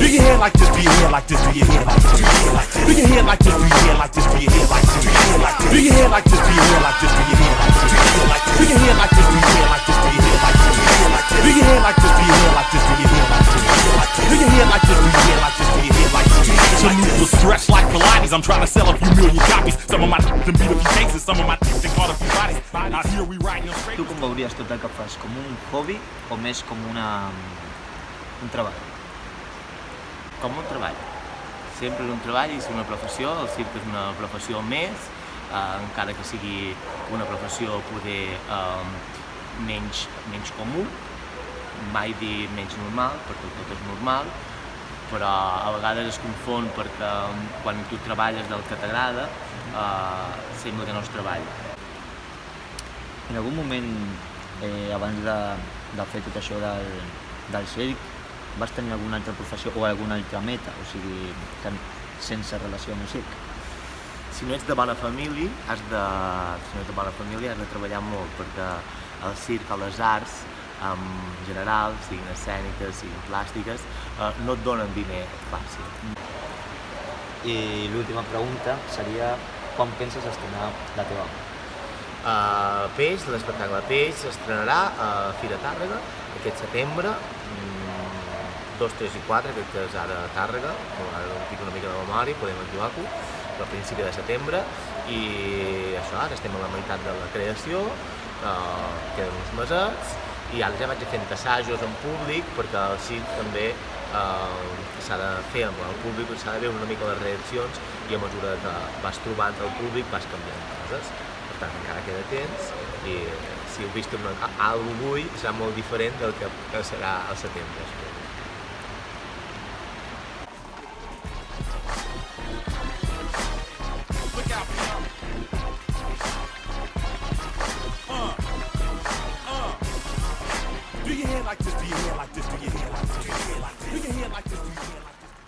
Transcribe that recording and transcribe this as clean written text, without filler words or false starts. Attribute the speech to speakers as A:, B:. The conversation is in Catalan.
A: Do your hair like this, do your hair like this, do your hair like this, do your hair like this, do your hair like this, do your hair like this, do your hair like this, do your hair like this, do your hair like this, do your hair like this, do your hair like this, do your hair like this, do your hair like this, do your hair like this, do your hair like this, do your hair like this, do your hair like this, do your hair like this. Some people stretch like Pilates. I'm trying to sell a few million copies. Some of my can beat a few cases, some of my can caught a few bodies. Out here we riding on straight.
B: Tu com veuries tot el que fas? Com un hobby o més com un treball?
C: Com un treball. Sempre és un treball i és una professió. El circ és una professió més, encara que sigui una professió poder menys comú, mai dir menys normal, perquè tot és normal, però a vegades es confon perquè quan tu treballes del que t'agrada sembla que no es treballa.
B: En algun moment, abans de fer tot això del circ, vas tenir alguna altra professió o alguna altra meta, o sigui, sense relació amb el circ?
C: Si no ets de bona família, has de treballar molt, perquè el circ, les arts, en general, siguin escèniques, siguin plàstiques, no et donen diner fàcil.
B: I l'última pregunta seria, quan penses estrenar la teva obra?
C: Peix, l'espectacle Peix s'estrenarà a Fira Tàrrega aquest setembre, 2, 3 i 4, crec que és ara a Tàrrega, ara no tinc una mica de memòria, podem equivocar-ho, però a principi de setembre, i això, ara estem a la meitat de la creació, queden uns mesets, i ara ja vaig fent assajos en públic, perquè el circ també s'ha de fer amb el públic, s'ha de veure una mica les reaccions, i a mesura que vas trobant el públic vas canviant coses. Per tant, encara queda temps, i si heu vist alguna cosa avui serà molt diferent del que serà al setembre.